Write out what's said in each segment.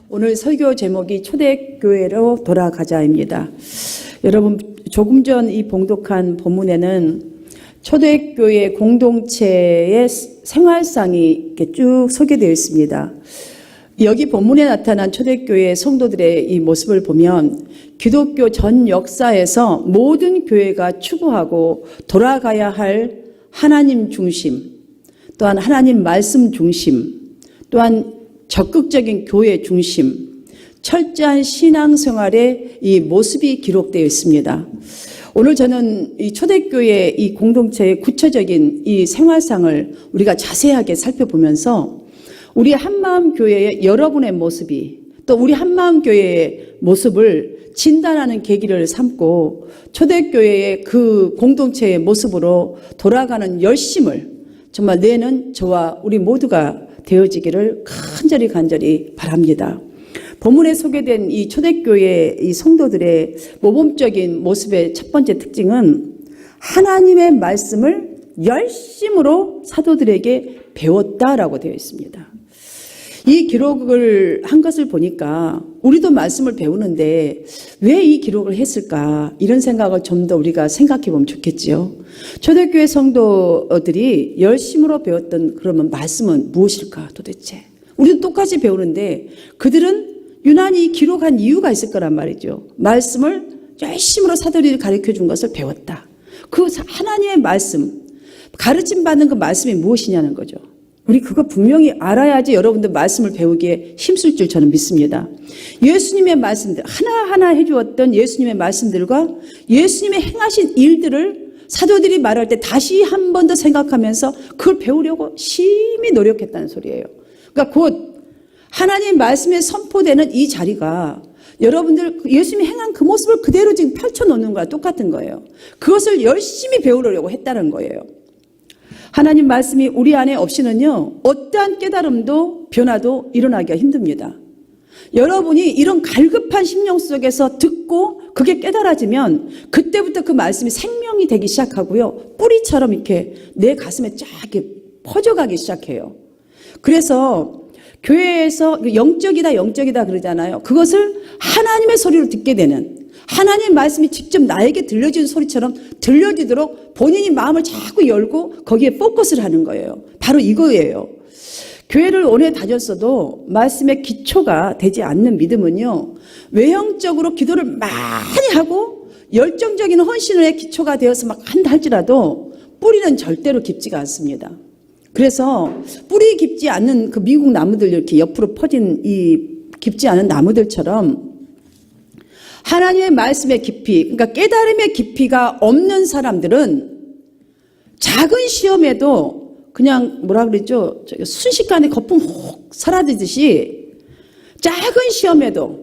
오늘 설교 제목이 초대교회로 돌아가자입니다. 여러분, 조금 전 이 봉독한 본문에는 초대교회 공동체의 생활상이 이렇게 쭉 소개되어 있습니다. 여기 본문에 나타난 초대교회 성도들의 이 모습을 보면 기독교 전 역사에서 모든 교회가 추구하고 돌아가야 할 하나님 중심, 또한 하나님 말씀 중심, 또한 적극적인 교회 중심, 철저한 신앙생활의 이 모습이 기록되어 있습니다. 오늘 저는 이 초대교회 이 공동체의 구체적인 이 생활상을 우리가 자세하게 살펴보면서 우리 한마음교회의 여러분의 모습이 또 우리 한마음교회의 모습을 진단하는 계기를 삼고 초대교회의 그 공동체의 모습으로 돌아가는 열심을 정말 내는 저와 우리 모두가 되어지기를 간절히 바랍니다. 본문에 소개된 이 초대교회 이 성도들의 모범적인 모습의 첫 번째 특징은 하나님의 말씀을 열심으로 사도들에게 배웠다라고 되어 있습니다. 이 기록을 한 것을 보니까 우리도 말씀을 배우는데 왜 이 기록을 했을까? 이런 생각을 좀 더 우리가 생각해 보면 좋겠지요. 초대교회 성도들이 열심으로 배웠던 그러면 말씀은 무엇일까 도대체? 우리는 똑같이 배우는데 그들은 유난히 기록한 이유가 있을 거란 말이죠. 말씀을 열심으로 사도들이 가르쳐 준 것을 배웠다. 그 하나님의 말씀, 가르침 받는 그 말씀이 무엇이냐는 거죠. 우리 그거 분명히 알아야지 여러분들 말씀을 배우기에 힘쓸 줄 저는 믿습니다. 예수님의 말씀들, 하나하나 해주었던 예수님의 말씀들과 예수님의 행하신 일들을 사도들이 말할 때 다시 한 번 더 생각하면서 그걸 배우려고 심히 노력했다는 소리예요. 그러니까 곧 하나님 말씀에 선포되는 이 자리가 여러분들 예수님이 행한 그 모습을 그대로 지금 펼쳐놓는 거와 똑같은 거예요. 그것을 열심히 배우려고 했다는 거예요. 하나님 말씀이 우리 안에 없이는요, 어떠한 깨달음도 변화도 일어나기가 힘듭니다. 여러분이 이런 갈급한 심령 속에서 듣고 그게 깨달아지면 그때부터 그 말씀이 생명이 되기 시작하고요, 뿌리처럼 이렇게 내 가슴에 쫙 이렇게 퍼져가기 시작해요. 그래서 교회에서 영적이다 그러잖아요. 그것을 하나님의 소리로 듣게 되는, 하나님의 말씀이 직접 나에게 들려지는 소리처럼 들려지도록 본인이 마음을 자꾸 열고 거기에 포커스를 하는 거예요. 바로 이거예요. 교회를 오래 다녔어도 말씀의 기초가 되지 않는 믿음은요, 외형적으로 기도를 많이 하고 열정적인 헌신의 기초가 되어서 막 한다 할지라도 뿌리는 절대로 깊지가 않습니다. 그래서 뿌리 깊지 않은 그 미국 나무들 이렇게 옆으로 퍼진 이 깊지 않은 나무들처럼 하나님의 말씀의 깊이, 그러니까 깨달음의 깊이가 없는 사람들은 작은 시험에도 그냥 뭐라 그러죠? 순식간에 거품 혹 사라지듯이 작은 시험에도,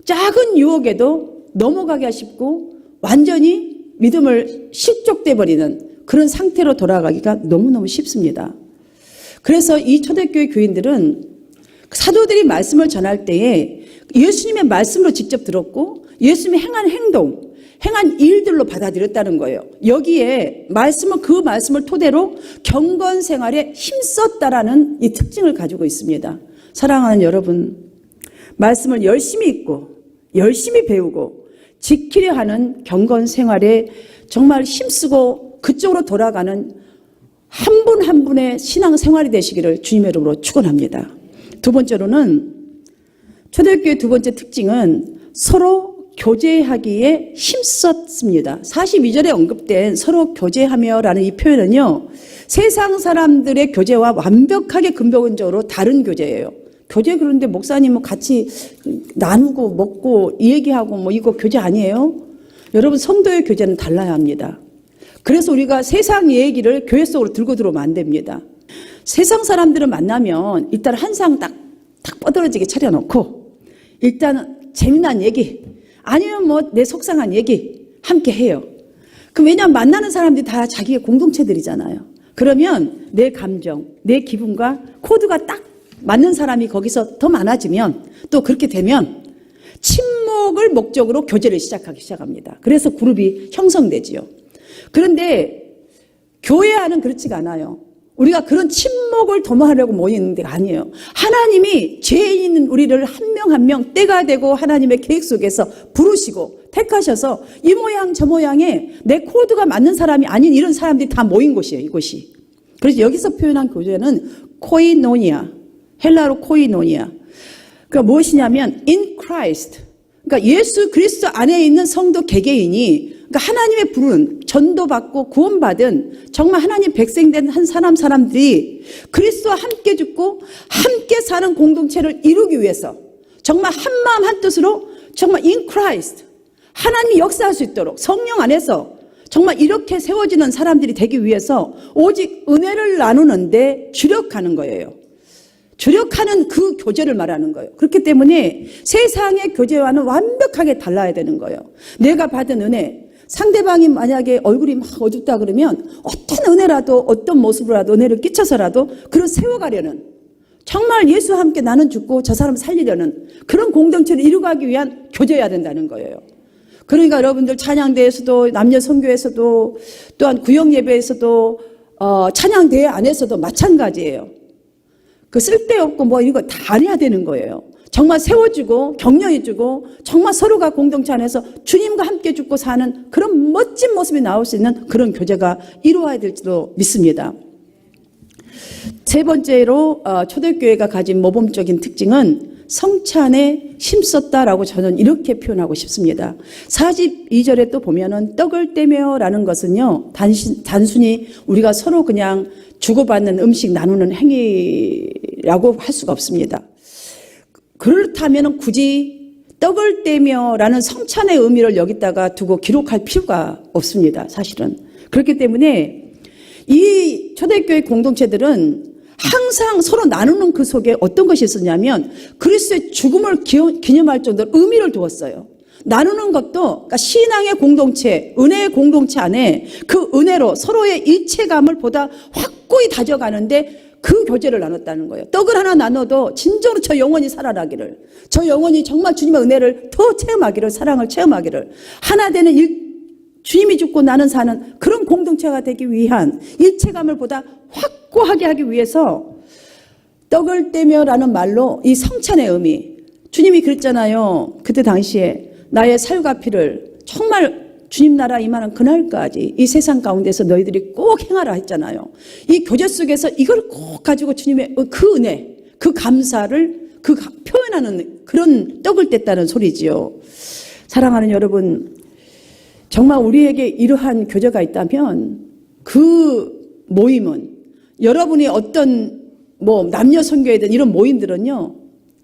작은 유혹에도 넘어가기가 쉽고 완전히 믿음을 실족돼 버리는 그런 상태로 돌아가기가 너무너무 쉽습니다. 그래서 이 초대교회 교인들은 사도들이 말씀을 전할 때에 예수님의 말씀으로 직접 들었고 예수님이 행한 행동, 행한 일들로 받아들였다는 거예요. 여기에 말씀은 그 말씀을 토대로 경건 생활에 힘썼다라는 이 특징을 가지고 있습니다. 사랑하는 여러분, 말씀을 열심히 읽고 열심히 배우고 지키려 하는 경건 생활에 정말 힘쓰고 그쪽으로 돌아가는 한 분 한 분의 신앙 생활이 되시기를 주님의 이름으로 축원합니다. 두 번째로는 초대교회 두 번째 특징은 서로 교제하기에 힘썼습니다. 42절에 언급된 서로 교제하며라는 이 표현은요, 세상 사람들의 교제와 완벽하게 근본적으로 다른 교제예요. 교제 그런데 목사님 뭐 같이 나누고 먹고 이 얘기하고 뭐 이거 교제 아니에요? 여러분, 성도의 교제는 달라야 합니다. 그래서 우리가 세상 얘기를 교회 속으로 들고 들어오면 안 됩니다. 세상 사람들을 만나면 일단 한 상 딱 뻗어지게 차려놓고 일단 재미난 얘기 아니면 뭐 내 속상한 얘기 함께 해요. 왜냐하면 만나는 사람들이 다 자기의 공동체들이잖아요. 그러면 내 감정, 내 기분과 코드가 딱 맞는 사람이 거기서 더 많아지면 또 그렇게 되면 친목을 목적으로 교제를 시작하기 시작합니다. 그래서 그룹이 형성되지요. 그런데 교회 안은 그렇지가 않아요. 우리가 그런 침묵을 도모하려고 모이는 데가 아니에요. 하나님이 죄인 우리를 한 명 한 명 때가 되고 하나님의 계획 속에서 부르시고 택하셔서 이 모양 저 모양에 내 코드가 맞는 사람이 아닌 이런 사람들이 다 모인 곳이에요. 이곳이. 그래서 여기서 표현한 교제는 코이노니아, 헬라로 코이노니아. 그러니까 무엇이냐면 in Christ. 그러니까 예수 그리스도 안에 있는 성도 개개인이, 그러니까 하나님의 부른, 전도받고 구원받은 정말 하나님 백성된 한 사람들이 그리스도와 함께 죽고 함께 사는 공동체를 이루기 위해서 정말 한 마음 한 뜻으로 정말 in Christ, 하나님이 역사할 수 있도록 성령 안에서 정말 이렇게 세워지는 사람들이 되기 위해서 오직 은혜를 나누는데 주력하는 거예요. 주력하는 그 교제를 말하는 거예요. 그렇기 때문에 세상의 교제와는 완벽하게 달라야 되는 거예요. 내가 받은 은혜, 상대방이 만약에 얼굴이 막 어둡다 그러면 어떤 은혜라도 어떤 모습으로라도 은혜를 끼쳐서라도 그걸 세워가려는, 정말 예수와 함께 나는 죽고 저 사람 살리려는 그런 공동체를 이루기 위한 교제여야 된다는 거예요. 그러니까 여러분들 찬양대에서도 남녀 선교에서도 또한 구역 예배에서도 찬양대회 안에서도 마찬가지예요. 그 쓸데없고 뭐 이거 다 안 해야 되는 거예요. 정말 세워주고 격려해주고 정말 서로가 공동체 안에서 주님과 함께 죽고 사는 그런 멋진 모습이 나올 수 있는 그런 교제가 이루어야 될지도 믿습니다. 세 번째로 초대교회가 가진 모범적인 특징은 성찬에 힘썼다라고 저는 이렇게 표현하고 싶습니다. 42절에 또 보면은 떡을 떼며 라는 것은요, 단순히 우리가 서로 그냥 주고받는 음식 나누는 행위라고 할 수가 없습니다. 그렇다면 굳이 떡을 떼며 라는 성찬의 의미를 여기다가 두고 기록할 필요가 없습니다. 사실은. 그렇기 때문에 이 초대교회 공동체들은 항상 서로 나누는 그 속에 어떤 것이 있었냐면 그리스도의 죽음을 기념할 정도로 의미를 두었어요. 나누는 것도 그러니까 신앙의 공동체, 은혜의 공동체 안에 그 은혜로 서로의 일체감을 보다 확고히 다져가는데 그 교제를 나눴다는 거예요. 떡을 하나 나눠도 진정으로 저 영혼이 살아나기를, 저 영혼이 정말 주님의 은혜를 더 체험하기를, 사랑을 체험하기를, 하나 되는 주님이 죽고 나는 사는 그런 공동체가 되기 위한 일체감을 보다 확고하게 하기 위해서 떡을 떼며라는 말로 이 성찬의 의미, 주님이 그랬잖아요. 그때 당시에 나의 살과 피를 정말 주님 나라 임하는 그날까지 이 세상 가운데서 너희들이 꼭 행하라 했잖아요. 이 교제 속에서 이걸 꼭 가지고 주님의 그 은혜, 그 감사를 표현하는 그런 떡을 뗐다는 소리지요. 사랑하는 여러분, 정말 우리에게 이러한 교제가 있다면 그 모임은, 여러분이 어떤 남녀 선교회든 이런 모임들은요,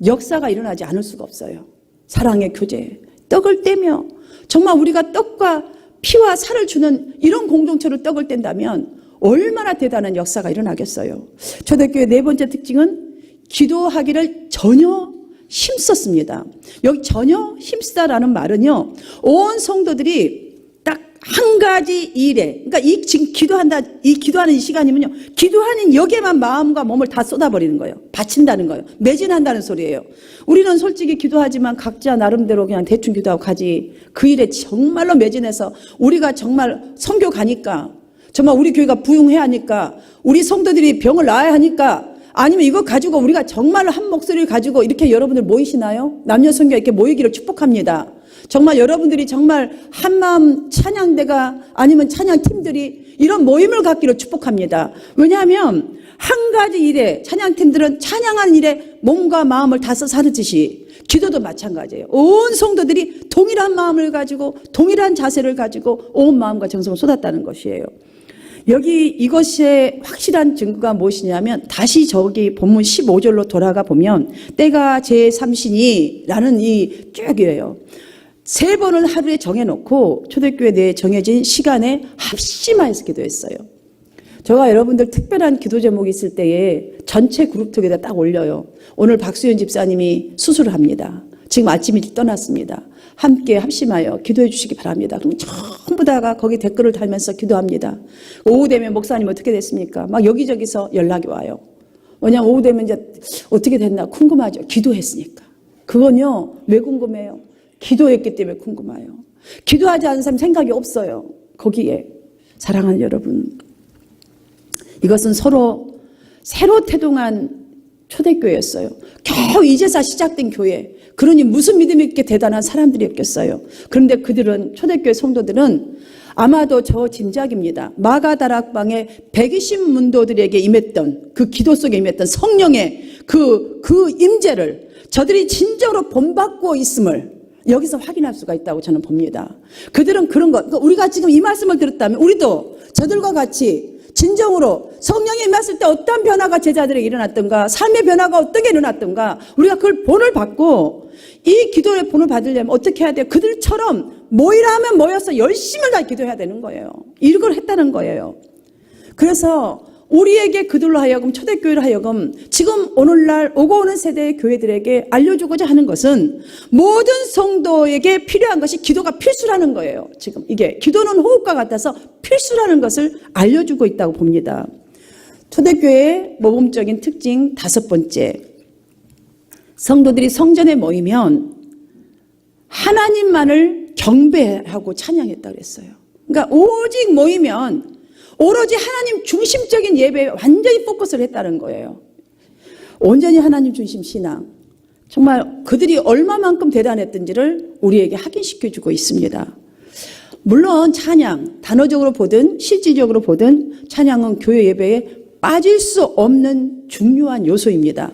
역사가 일어나지 않을 수가 없어요. 사랑의 교제, 떡을 떼며 정말 우리가 떡과 피와 살을 주는 이런 공동체로 떡을 뗀다면 얼마나 대단한 역사가 일어나겠어요. 초대교회 네 번째 특징은 기도하기를 전혀 힘썼습니다. 여기 전혀 힘쓰다라는 말은요, 온 성도들이 딱 한 가지 일에, 그러니까 지금 기도하는 이 시간이면요, 기도하는 여기에만 마음과 몸을 다 쏟아버리는 거예요. 바친다는 거예요. 매진한다는 소리예요. 우리는 솔직히 기도하지만 각자 나름대로 그냥 대충 기도하고 가지, 그 일에 정말로 매진해서 우리가 정말 선교 가니까, 정말 우리 교회가 부흥해야 하니까, 우리 성도들이 병을 나아야 하니까, 아니면 이거 가지고 우리가 정말로 한 목소리를 가지고 이렇게 여러분들 모이시나요? 남녀 선교 이렇게 모이기를 축복합니다. 정말 여러분들이 정말 한마음 찬양대가 아니면 찬양팀들이 이런 모임을 갖기를 축복합니다. 왜냐하면 한 가지 일에, 찬양팀들은 찬양하는 일에 몸과 마음을 다 써서 하듯이 기도도 마찬가지예요. 온 성도들이 동일한 마음을 가지고 동일한 자세를 가지고 온 마음과 정성을 쏟았다는 것이에요. 여기 이것의 확실한 증거가 무엇이냐면 다시 저기 본문 15절로 돌아가 보면 때가 제3신이라는 이 쭉이에요. 세 번을 하루에 정해놓고 초대교회 내에 정해진 시간에 합심하여서 기도했어요. 제가 여러분들 특별한 기도 제목이 있을 때에 전체 그룹톡에다 딱 올려요. 오늘 박수연 집사님이 수술을 합니다. 지금 아침 일찍 떠났습니다. 함께 합심하여 기도해 주시기 바랍니다. 그럼 전부 다가 거기 댓글을 달면서 기도합니다. 오후 되면 목사님 어떻게 됐습니까? 막 여기저기서 연락이 와요. 왜냐하면 오후 되면 이제 어떻게 됐나 궁금하죠. 기도했으니까. 그건요, 왜 궁금해요? 기도했기 때문에 궁금해요. 기도하지 않은 사람 생각이 없어요. 거기에. 사랑하는 여러분, 이것은 서로 새로 태동한 초대교회였어요. 겨우 이제서 시작된 교회. 그러니 무슨 믿음이 있게 대단한 사람들이었겠어요. 그런데 그들은, 초대교회 성도들은 아마도 저 짐작입니다. 마가다락방에 120 문도들에게 임했던, 그 기도 속에 임했던 성령의 그 임재를 저들이 진정으로 본받고 있음을 여기서 확인할 수가 있다고 저는 봅니다. 그들은 그런 것, 그러니까 우리가 지금 이 말씀을 들었다면 우리도 저들과 같이 진정으로 성령이 임했을 때 어떤 변화가 제자들에게 일어났던가, 삶의 변화가 어떻게 일어났던가, 우리가 그걸 본을 받고 이 기도의 본을 받으려면 어떻게 해야 돼요? 그들처럼 모이라 하면 모여서 열심히 다 기도해야 되는 거예요. 이걸 했다는 거예요. 그래서 우리에게 그들로 하여금, 초대교회로 하여금 지금 오늘날 오고 오는 세대의 교회들에게 알려주고자 하는 것은 모든 성도에게 필요한 것이 기도가 필수라는 거예요. 지금 이게 기도는 호흡과 같아서 필수라는 것을 알려주고 있다고 봅니다. 초대교회의 모범적인 특징 5번째, 성도들이 성전에 모이면 하나님만을 경배하고 찬양했다고 그랬어요. 그러니까 오직 모이면 오로지 하나님 중심적인 예배에 완전히 포커스를 했다는 거예요. 온전히 하나님 중심 신앙. 정말 그들이 얼마만큼 대단했던지를 우리에게 확인시켜주고 있습니다. 물론 찬양, 단어적으로 보든 실질적으로 보든 찬양은 교회 예배에 빠질 수 없는 중요한 요소입니다.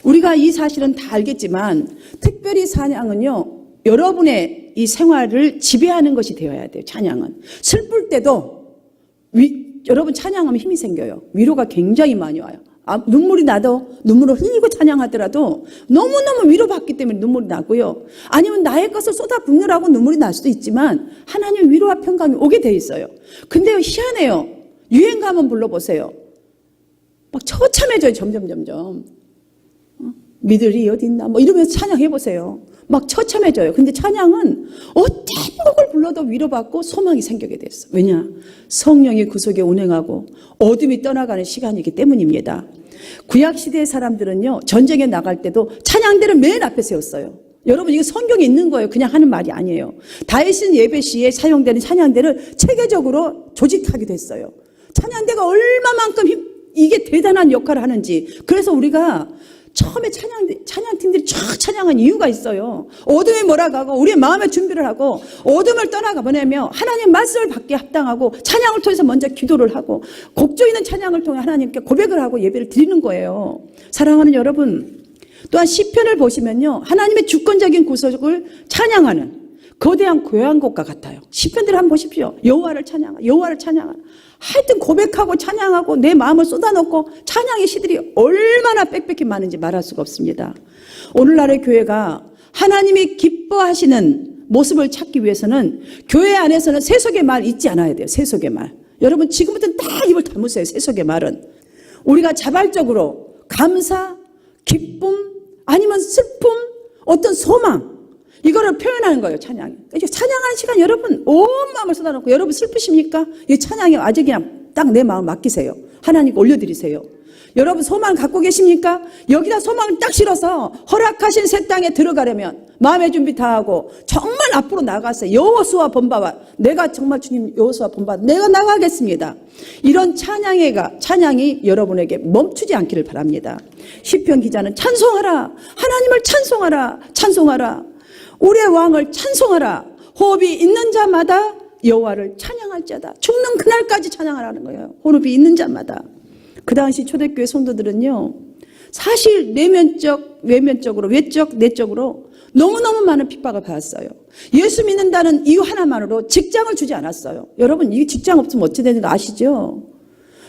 우리가 이 사실은 다 알겠지만 특별히 찬양은요, 여러분의 이 생활을 지배하는 것이 되어야 돼요. 찬양은 슬플 때도 여러분 찬양하면 힘이 생겨요. 위로가 굉장히 많이 와요. 눈물이 나도 눈물을 흘리고 찬양하더라도 너무너무 위로받기 때문에 눈물이 나고요. 아니면 나의 것을 쏟아붓느라고 눈물이 날 수도 있지만 하나님 위로와 평강이 오게 돼 있어요. 근데 희한해요. 유행가 한번 불러보세요. 막 처참해져요. 점점. 미들이 어디 있나 뭐 이러면서 찬양해보세요. 막 처참해져요. 근데 찬양은 어떤 곡을 불러도 위로받고 소망이 생기게 됐어. 왜냐? 성령이 그 속에 운행하고 어둠이 떠나가는 시간이기 때문입니다. 구약시대의 사람들은요, 전쟁에 나갈 때도 찬양대를 맨 앞에 세웠어요. 여러분, 이거 성경에 있는 거예요. 그냥 하는 말이 아니에요. 다윗은 예배 시에 사용되는 찬양대를 체계적으로 조직하기도 했어요. 찬양대가 얼마만큼 이게 대단한 역할을 하는지. 그래서 우리가 처음에 찬양팀들이 쫙 찬양한 이유가 있어요. 어둠에 몰아가고 우리의 마음의 준비를 하고 어둠을 떠나가 보내며 하나님 말씀을 받기에 합당하고 찬양을 통해서 먼저 기도를 하고 곡조 있는 찬양을 통해 하나님께 고백을 하고 예배를 드리는 거예요. 사랑하는 여러분, 또한 시편을 보시면요, 하나님의 주권적인 구속을 찬양하는 거대한 교향곡과 같아요. 시편들을 한번 보십시오. 여호와를 찬양하라. 하여튼 고백하고 찬양하고 내 마음을 쏟아놓고 찬양의 시들이 얼마나 빽빽히 많은지 말할 수가 없습니다. 오늘날의 교회가 하나님이 기뻐하시는 모습을 찾기 위해서는 교회 안에서는 세속의 말 잊지 않아야 돼요. 세속의 말. 여러분, 지금부터는 딱 입을 다무세요. 세속의 말은. 우리가 자발적으로 감사, 기쁨, 아니면 슬픔, 어떤 소망, 이거를 표현하는 거예요. 찬양이. 찬양하는 시간 여러분 온 마음을 쏟아놓고, 여러분 슬프십니까? 이 찬양에 아주 그냥 딱 내 마음 맡기세요. 하나님께 올려드리세요. 여러분 소망 갖고 계십니까? 여기다 소망을 딱 실어서 허락하신 새 땅에 들어가려면 마음의 준비 다 하고 정말 앞으로 나가세요. 여호수아 본바와 내가 정말 주님 여호수아 본바 내가 나가겠습니다. 이런 찬양이 여러분에게 멈추지 않기를 바랍니다. 시편 기자는 찬송하라, 하나님을 찬송하라, 우리의 왕을 찬송하라. 호흡이 있는 자마다 여호와를 찬양할지어다. 죽는 그날까지 찬양하라는 거예요. 호흡이 있는 자마다. 그 당시 초대교회 성도들은요, 사실 외적, 내적으로 너무너무 많은 핍박을 받았어요. 예수 믿는다는 이유 하나만으로 직장을 주지 않았어요. 여러분, 이 직장 없으면 어찌 되는 거 아시죠?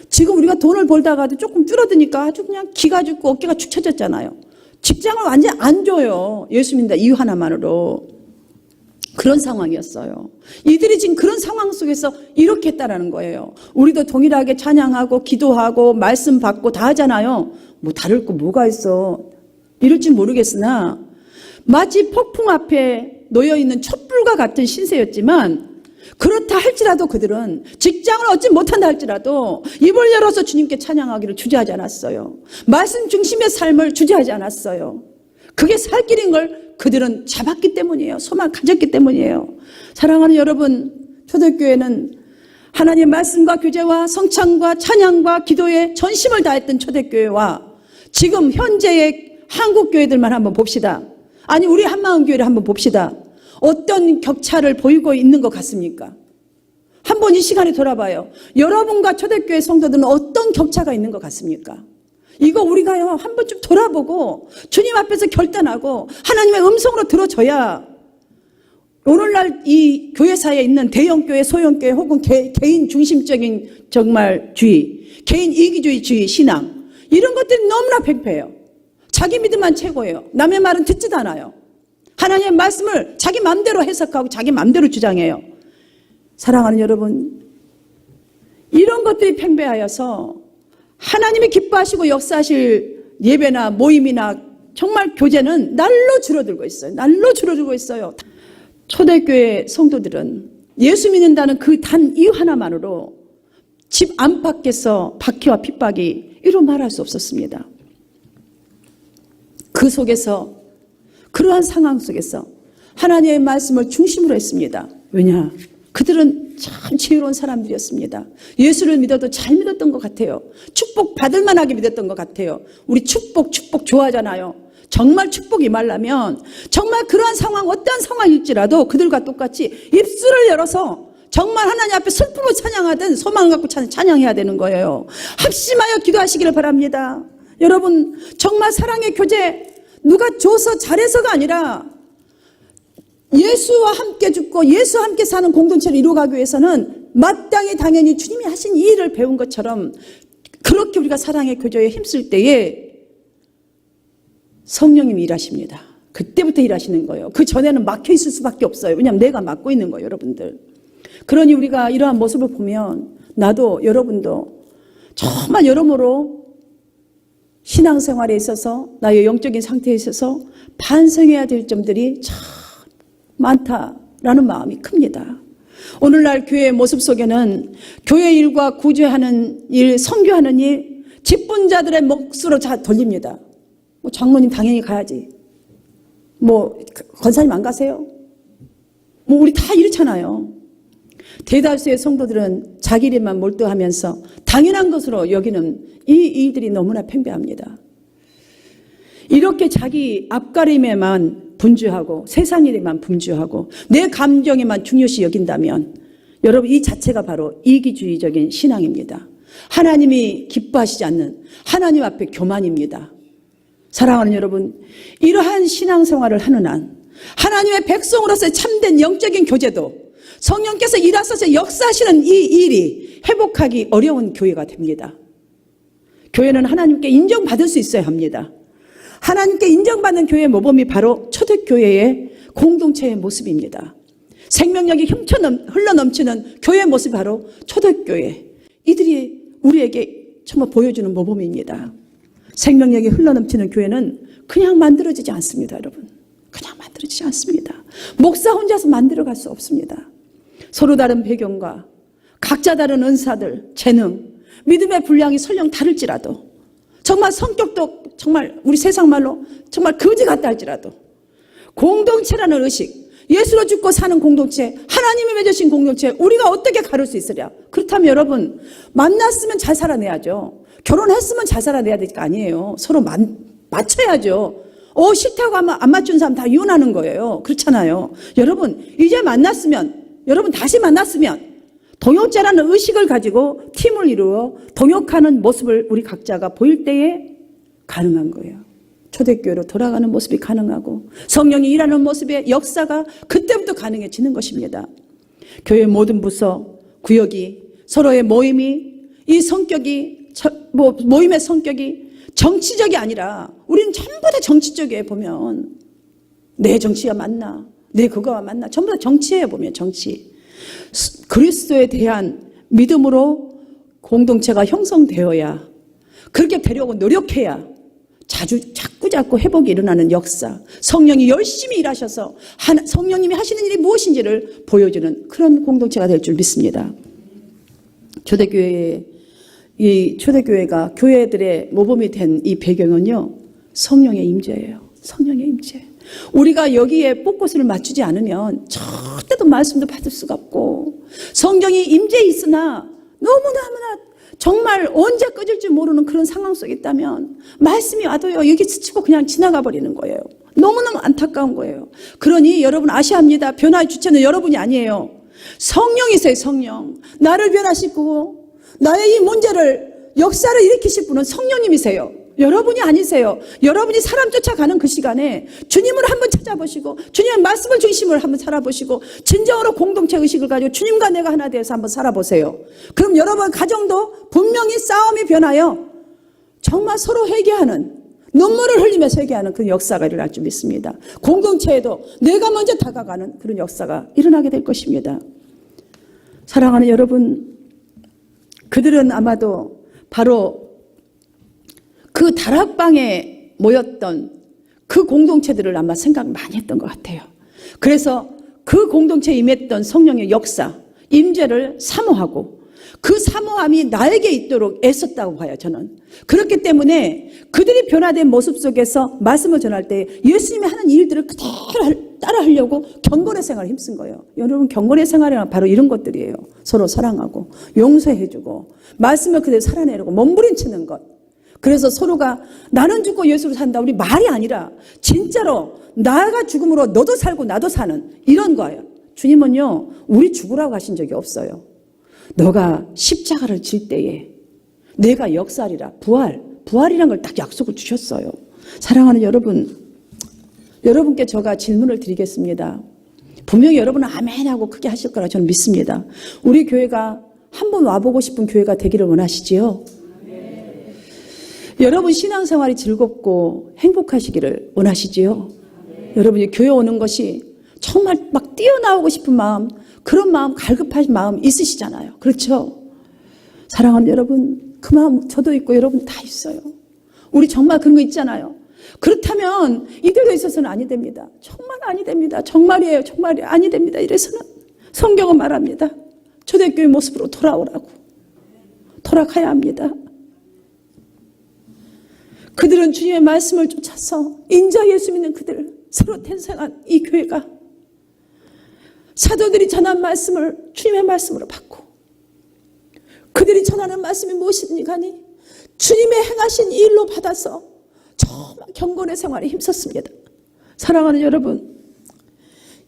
지금 우리가 돈을 벌다가도 조금 줄어드니까 아주 그냥 기가 죽고 어깨가 축 처졌잖아요. 직장을 완전히 안 줘요. 예수 믿는다 이유 하나만으로. 그런 상황이었어요. 이들이 지금 그런 상황 속에서 이렇게 했다라는 거예요. 우리도 동일하게 찬양하고 기도하고 말씀 받고 다 하잖아요. 뭐 다를 거 뭐가 있어. 이럴지 모르겠으나 마치 폭풍 앞에 놓여있는 촛불과 같은 신세였지만, 그렇다 할지라도 그들은 직장을 얻지 못한다 할지라도 입을 열어서 주님께 찬양하기를 주저하지 않았어요. 말씀 중심의 삶을 주저하지 않았어요. 그게 살 길인 걸 그들은 잡았기 때문이에요. 소망을 가졌기 때문이에요. 사랑하는 여러분, 초대교회는 하나님의 말씀과 교제와 성찬과 찬양과 기도에 전심을 다했던 초대교회와 지금 현재의 한국교회들만 한번 봅시다. 아니 우리 한마음교회를 한번 봅시다. 어떤 격차를 보이고 있는 것 같습니까? 한번 이 시간에 돌아봐요. 여러분과 초대교회 성도들은 어떤 격차가 있는 것 같습니까? 이거 우리가요 한번 좀 돌아보고 주님 앞에서 결단하고 하나님의 음성으로 들어줘야 오늘날 이 교회사에 있는 대형교회, 소형교회 혹은 개인 중심적인 정말 주의, 개인 이기주의 신앙 이런 것들이 너무나 팽배해요. 자기 믿음만 최고예요. 남의 말은 듣지도 않아요. 하나님의 말씀을 자기 마음대로 해석하고 자기 마음대로 주장해요. 사랑하는 여러분, 이런 것들이 팽배하여서 하나님이 기뻐하시고 역사하실 예배나 모임이나 정말 교제는 날로 줄어들고 있어요. 날로 줄어들고 있어요. 초대교회 성도들은 예수 믿는다는 그 단 이유 하나만으로 집 안팎에서 박해와 핍박이 이루 말할 수 없었습니다. 그 속에서 그러한 상황 속에서 하나님의 말씀을 중심으로 했습니다. 왜냐? 그들은 참 지혜로운 사람들이었습니다. 예수를 믿어도 잘 믿었던 것 같아요. 축복 받을 만하게 믿었던 것 같아요. 우리 축복 좋아하잖아요. 정말 축복이 말라면 정말 그러한 상황 어떠한 상황일지라도 그들과 똑같이 입술을 열어서 정말 하나님 앞에 슬픔으로 찬양하든 소망을 갖고 찬양해야 되는 거예요. 합심하여 기도하시기를 바랍니다. 여러분 정말 사랑의 교제 누가 줘서 잘해서가 아니라 예수와 함께 죽고 예수와 함께 사는 공동체를 이루어가기 위해서는 마땅히 당연히 주님이 하신 이 일을 배운 것처럼 그렇게 우리가 사랑의 교제에 힘쓸 때에 성령님이 일하십니다. 그때부터 일하시는 거예요. 그 전에는 막혀 있을 수밖에 없어요. 왜냐하면 내가 맡고 있는 거예요, 여러분들. 그러니 우리가 이러한 모습을 보면 나도 여러분도 정말 여러모로 신앙생활에 있어서 나의 영적인 상태에 있어서 반성해야 될 점들이 참 많다라는 마음이 큽니다. 오늘날 교회의 모습 속에는 교회 일과 구제하는 일, 선교하는 일, 직분자들의 몫으로 다 돌립니다. 뭐 장로님 당연히 가야지. 뭐 권사님 안 가세요? 뭐 우리 다 이렇잖아요. 대다수의 성도들은 자기 일에만 몰두하면서 당연한 것으로 여기는 이 일들이 너무나 팽배합니다. 이렇게 자기 앞가림에만 분주하고 세상 일에만 분주하고 내 감정에만 중요시 여긴다면 여러분 이 자체가 바로 이기주의적인 신앙입니다. 하나님이 기뻐하시지 않는 하나님 앞에 교만입니다. 사랑하는 여러분, 이러한 신앙생활을 하는 한 하나님의 백성으로서의 참된 영적인 교제도 성령께서 일하셔서 역사하시는 이 일이 회복하기 어려운 교회가 됩니다. 교회는 하나님께 인정받을 수 있어야 합니다. 하나님께 인정받는 교회의 모범이 바로 초대교회의 공동체의 모습입니다. 생명력이 흘러넘치는 교회의 모습이 바로 초대교회. 이들이 우리에게 정말 보여주는 모범입니다. 생명력이 흘러넘치는 교회는 그냥 만들어지지 않습니다, 여러분. 그냥 만들어지지 않습니다. 목사 혼자서 만들어갈 수 없습니다. 서로 다른 배경과 각자 다른 은사들, 재능, 믿음의 분량이 설령 다를지라도 정말 성격도 정말 우리 세상 말로 정말 거지 같다 할지라도 공동체라는 의식, 예수로 죽고 사는 공동체, 하나님이 맺으신 공동체 우리가 어떻게 가를 수 있으랴? 그렇다면 여러분 만났으면 잘 살아내야죠. 결혼했으면 잘 살아내야 될 거 아니에요. 서로 맞춰야죠. 싫다고 하면 안 맞춘 사람 다 이혼하는 거예요. 그렇잖아요. 여러분 이제 만났으면 여러분 다시 만났으면 동역자라는 의식을 가지고 팀을 이루어 동역하는 모습을 우리 각자가 보일 때에 가능한 거예요. 초대교회로 돌아가는 모습이 가능하고 성령이 일하는 모습의 역사가 그때부터 가능해지는 것입니다. 교회 모든 부서, 구역이 서로의 모임이 이 성격이 모임의 성격이 정치적이 아니라 우리는 전부 다 정치적이에요. 보면 내 정치가 맞나 내 그거가 맞나 전부 다 정치예요. 보면 정치. 그리스도에 대한 믿음으로 공동체가 형성되어야 그렇게 되려고 노력해야 자꾸 회복이 일어나는 역사, 성령이 열심히 일하셔서 성령님이 하시는 일이 무엇인지를 보여주는 그런 공동체가 될 줄 믿습니다. 초대교회가 교회들의 모범이 된 이 배경은요, 성령의 임재예요. 성령의 임재. 우리가 여기에 뽀꽃을 맞추지 않으면 절대도 말씀도 받을 수가 없고 성경이 임재해 있으나 너무나 정말 언제 꺼질지 모르는 그런 상황 속에 있다면 말씀이 와도요, 여기 스치고 그냥 지나가 버리는 거예요. 너무너무 안타까운 거예요. 그러니 여러분 아셔야 합니다. 변화의 주체는 여러분이 아니에요. 성령이세요. 성령. 나를 변화시키고 나의 이 문제를 역사를 일으키실 분은 성령님이세요. 여러분이 아니세요. 여러분이 사람 쫓아가는 그 시간에 주님을 한번 찾아보시고 주님의 말씀을 중심으로 한번 살아보시고 진정으로 공동체 의식을 가지고 주님과 내가 하나 되어서 한번 살아보세요. 그럼 여러분 가정도 분명히 싸움이 변하여 정말 서로 회개하는, 눈물을 흘리면서 회개하는 그런 역사가 일어날 줄 믿습니다. 공동체에도 내가 먼저 다가가는 그런 역사가 일어나게 될 것입니다. 사랑하는 여러분, 그들은 아마도 바로 그 다락방에 모였던 그 공동체들을 아마 생각 많이 했던 것 같아요. 그래서 그 공동체에 임했던 성령의 역사, 임재를 사모하고 그 사모함이 나에게 있도록 애썼다고 봐요, 저는. 그렇기 때문에 그들이 변화된 모습 속에서 말씀을 전할 때 예수님이 하는 일들을 그대로 따라하려고 경건의 생활을 힘쓴 거예요. 여러분, 경건의 생활이란 바로 이런 것들이에요. 서로 사랑하고 용서해주고 말씀을 그대로 살아내려고 몸부림치는 것. 그래서 서로가 나는 죽고 예수로 산다, 우리 말이 아니라 진짜로 나가 죽음으로 너도 살고 나도 사는 이런 거예요. 주님은요, 우리 죽으라고 하신 적이 없어요. 너가 십자가를 질 때에 내가 역사하리라, 부활이란 걸 딱 약속을 주셨어요. 사랑하는 여러분, 여러분께 제가 질문을 드리겠습니다. 분명히 여러분은 아멘하고 크게 하실 거라 저는 믿습니다. 우리 교회가 한번 와보고 싶은 교회가 되기를 원하시지요? 네. 여러분 신앙생활이 즐겁고 행복하시기를 원하시지요? 네. 여러분이 교회 오는 것이 정말 막 뛰어나오고 싶은 마음, 그런 마음, 갈급하신 마음 있으시잖아요. 그렇죠? 사랑하는 여러분, 그 마음 저도 있고 여러분 다 있어요. 우리 정말 그런 거 있잖아요. 그렇다면 이대로 있어서는 아니 됩니다. 정말 아니 됩니다. 정말이에요. 정말이 아니 됩니다. 이래서는 성경은 말합니다. 초대교회 모습으로 돌아오라고. 돌아가야 합니다. 그들은 주님의 말씀을 쫓아서 인자 예수 믿는 그들, 새로 탄생한 이 교회가 사도들이 전한 말씀을 주님의 말씀으로 받고, 그들이 전하는 말씀이 무엇입니까? 주님의 행하신 일로 받아서 정말 경건의 생활에 힘썼습니다. 사랑하는 여러분,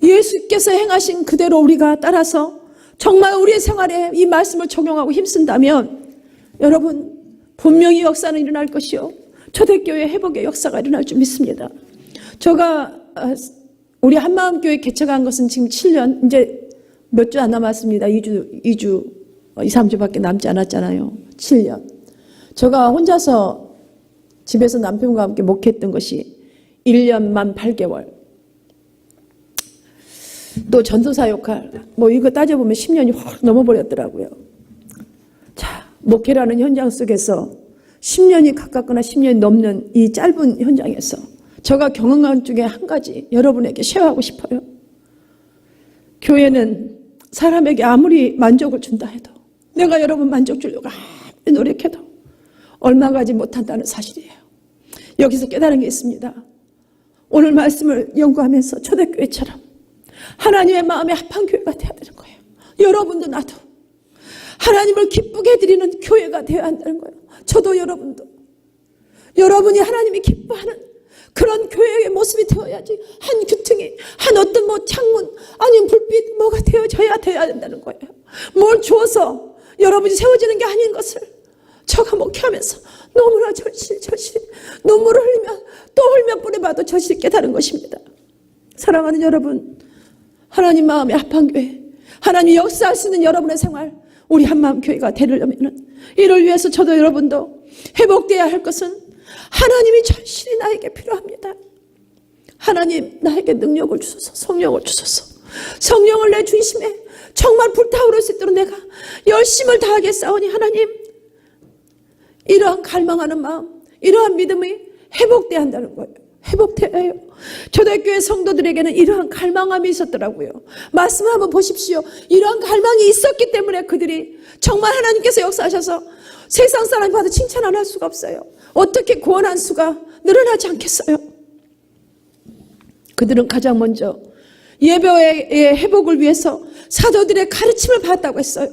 예수께서 행하신 그대로 우리가 따라서 정말 우리의 생활에 이 말씀을 적용하고 힘쓴다면 여러분 분명히 역사는 일어날 것이요, 초대교회 회복의 역사가 일어날 줄 믿습니다. 제가 우리 한마음교회 개척한 것은 지금 7년, 이제 몇 주 안 남았습니다. 2, 3주밖에 남지 않았잖아요. 7년. 제가 혼자서 집에서 남편과 함께 목회했던 것이 1년 만 8개월. 또 전도사 역할, 이거 따져보면 10년이 확 넘어버렸더라고요. 자, 목회라는 현장 속에서 10년이 가깝거나 10년이 넘는 이 짧은 현장에서 제가 경험한 중에 한 가지 여러분에게 쉐어하고 싶어요. 교회는 사람에게 아무리 만족을 준다 해도, 내가 여러분 만족 주려고 아무리 노력해도 얼마 가지 못한다는 사실이에요. 여기서 깨달은 게 있습니다. 오늘 말씀을 연구하면서 초대교회처럼 하나님의 마음에 합한 교회가 되어야 되는 거예요. 여러분도 나도 하나님을 기쁘게 해드리는 교회가 되어야 한다는 거예요. 저도 여러분도 여러분이 하나님이 기뻐하는 그런 교회의 모습이 되어야지, 한 귀퉁이, 한 어떤 창문, 아니면 불빛, 뭐가 되어져야 된다는 거예요. 뭘 주어서 여러분이 세워지는 게 아닌 것을 제가 목회하면서 너무나 절실히 눈물을 흘리며 또 흘며 뿌려봐도 절실히 깨달은 것입니다. 사랑하는 여러분, 하나님 마음에 합한 교회, 하나님 역사할 수 있는 여러분의 생활, 우리 한마음교회가 되려면 이를 위해서 저도 여러분도 회복되어야 할 것은 하나님이 절실히 나에게 필요합니다. 하나님 나에게 능력을 주소서, 성령을 주소서. 성령을 내 중심에 정말 불타오를 수 있도록 내가 열심을 다하게 싸우니 하나님, 이러한 갈망하는 마음, 이러한 믿음이 회복돼야 한다는 거예요. 회복돼야 해요. 초대교회 성도들에게는 이러한 갈망함이 있었더라고요. 말씀 한번 보십시오. 이러한 갈망이 있었기 때문에 그들이 정말 하나님께서 역사하셔서 세상 사람이 봐도 칭찬 안 할 수가 없어요. 어떻게 구원한 수가 늘어나지 않겠어요? 그들은 가장 먼저 예배의 회복을 위해서 사도들의 가르침을 받았다고 했어요.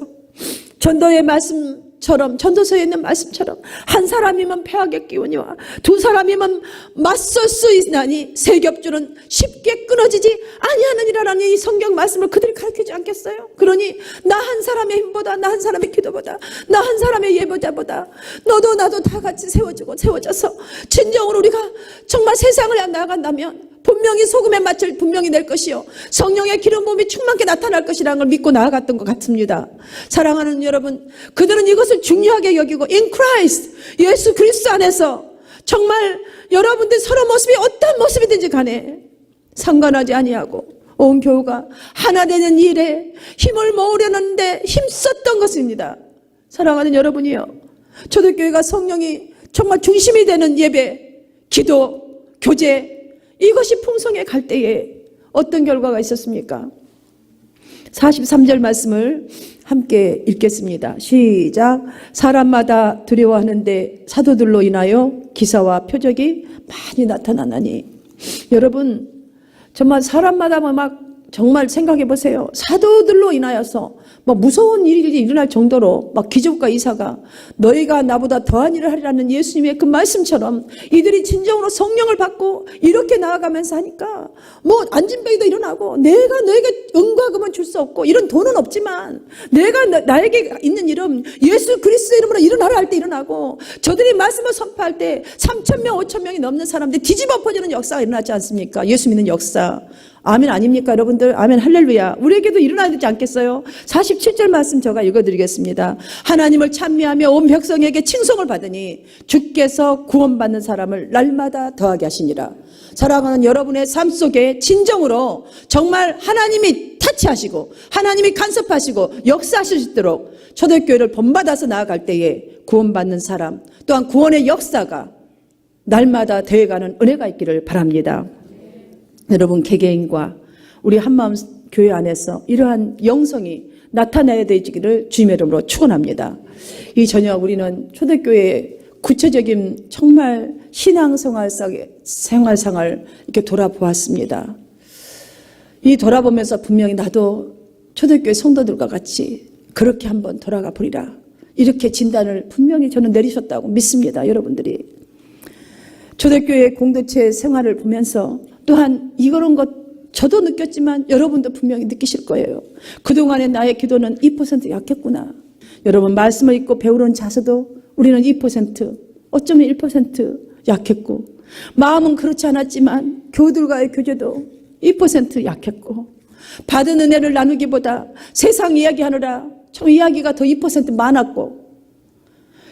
전도의 말씀처럼, 전도서에 있는 말씀처럼 한 사람이면 패하게 끼우니와 두 사람이면 맞설 수 있나니 세 겹줄은 쉽게 끊어지지 아니하느니라라는 이 성경 말씀을 그들이 가르치지 않겠어요? 그러니 나 한 사람의 힘보다, 나 한 사람의 기도보다, 나 한 사람의 예배자보다 너도 나도 다 같이 세워져서 진정으로 우리가 정말 세상을 나아간다면 분명히 소금의 맛을 분명히 낼 것이요 성령의 기름 부음이 충만하게 나타날 것이라는 걸 믿고 나아갔던 것 같습니다. 사랑하는 여러분, 그들은 이것을 중요하게 여기고 in Christ, 예수 그리스도 안에서 정말 여러분들 서로 모습이 어떤 모습이든지 간에 상관하지 아니하고 온 교우가 하나 되는 일에 힘을 모으려는데 힘썼던 것입니다. 사랑하는 여러분이요, 초대교회가 성령이 정말 중심이 되는 예배, 기도, 교제, 이것이 풍성해 갈 때에 어떤 결과가 있었습니까? 43절 말씀을 함께 읽겠습니다. 시작. 사람마다 두려워하는데 사도들로 인하여 기사와 표적이 많이 나타나나니. 여러분, 정말 사람마다 막 정말 생각해 보세요. 사도들로 인하여서 뭐 무서운 일이 일어날 정도로 막 기적과 이사가 너희가 나보다 더한 일을 하리라는 예수님의 그 말씀처럼 이들이 진정으로 성령을 받고 이렇게 나아가면서 하니까 뭐 안진병이도 일어나고 내가 너에게 은과 금은 줄 수 없고 이런 돈은 없지만 내가 나에게 있는 이름 예수 그리스도 이름으로 일어나라 할 때 일어나고 저들이 말씀을 선포할 때 3,000명 5,000명이 넘는 사람들 뒤집어 퍼지는 역사가 일어나지 않습니까? 예수 믿는 역사. 아멘 아닙니까 여러분들? 아멘 할렐루야. 우리에게도 일어나야 되지 않겠어요? 47절 말씀 제가 읽어드리겠습니다. 하나님을 찬미하며 온 백성에게 칭송을 받으니 주께서 구원받는 사람을 날마다 더하게 하시니라. 사랑하는 여러분의 삶 속에 진정으로 정말 하나님이 타치하시고 하나님이 간섭하시고 역사하실 수 있도록 초대교회를 본받아서 나아갈 때에 구원받는 사람 또한 구원의 역사가 날마다 되어가는 은혜가 있기를 바랍니다. 여러분 개개인과 우리 한마음 교회 안에서 이러한 영성이 나타나야 되기를 주님의 이름으로 축원합니다. 이 저녁 우리는 초대교회의 구체적인 정말 생활상을 이렇게 돌아보았습니다. 이 돌아보면서 분명히 나도 초대교회 성도들과 같이 그렇게 한번 돌아가 보리라 이렇게 진단을 분명히 저는 내리셨다고 믿습니다. 여러분들이 초대교회 공동체 생활을 보면서 또한 이런 것 저도 느꼈지만 여러분도 분명히 느끼실 거예요. 그동안의 나의 기도는 2% 약했구나. 여러분 말씀을 읽고 배우는 자세도 우리는 2%, 어쩌면 1% 약했고 마음은 그렇지 않았지만 교우들과의 교제도 2% 약했고 받은 은혜를 나누기보다 세상 이야기하느라 좀 이야기가 더 2% 많았고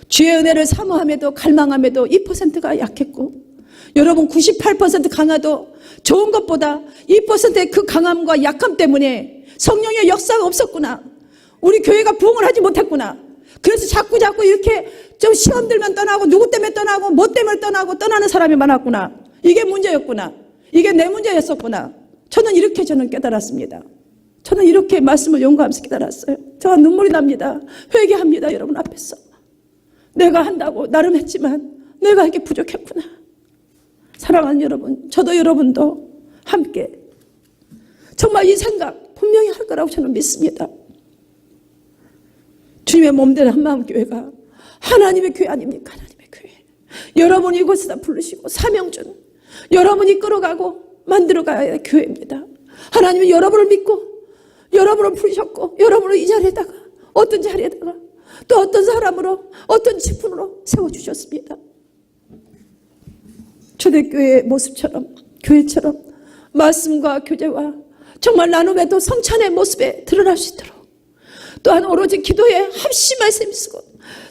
주의 은혜를 사모함에도 갈망함에도 2%가 약했고 여러분 98% 강화도 좋은 것보다 2%의 그 강함과 약함 때문에 성령의 역사가 없었구나. 우리 교회가 부흥을 하지 못했구나. 그래서 자꾸 이렇게 좀 시험 들면 떠나고 누구 때문에 떠나고 뭐 때문에 떠나는 사람이 많았구나. 이게 문제였구나. 이게 내 문제였었구나. 저는 깨달았습니다. 저는 이렇게 말씀을 용감해서 깨달았어요. 제가 눈물이 납니다. 회개합니다. 여러분 앞에서. 내가 한다고 나름 했지만 내가 이렇게 부족했구나. 사랑하는 여러분, 저도 여러분도 함께 정말 이 생각 분명히 할 거라고 저는 믿습니다. 주님의 몸된 한마음교회가 하나님의 교회 아닙니까? 하나님의 교회. 여러분이 이곳에다 부르시고 사명준 여러분이 끌어가고 만들어가야 할 교회입니다. 하나님은 여러분을 믿고 여러분을 부르셨고 여러분을 이 자리에다가 어떤 자리에다가 또 어떤 사람으로 어떤 직분으로 세워주셨습니다. 초대교회의 모습처럼 교회처럼 말씀과 교제와 정말 나눔에도 성찬의 모습에 드러날 수 있도록 또한 오로지 기도에 합심할 셈이 쓰고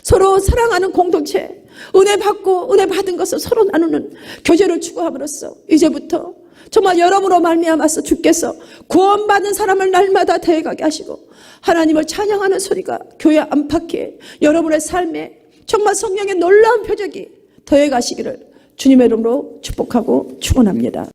서로 사랑하는 공동체 은혜 받고 은혜 받은 것을 서로 나누는 교제를 추구함으로써 이제부터 정말 여러분으로 말미암아서 주께서 구원받는 사람을 날마다 대가게 하시고 하나님을 찬양하는 소리가 교회 안팎에 여러분의 삶에 정말 성령의 놀라운 표적이 더해가시기를 주님의 이름으로 축복하고 축원합니다.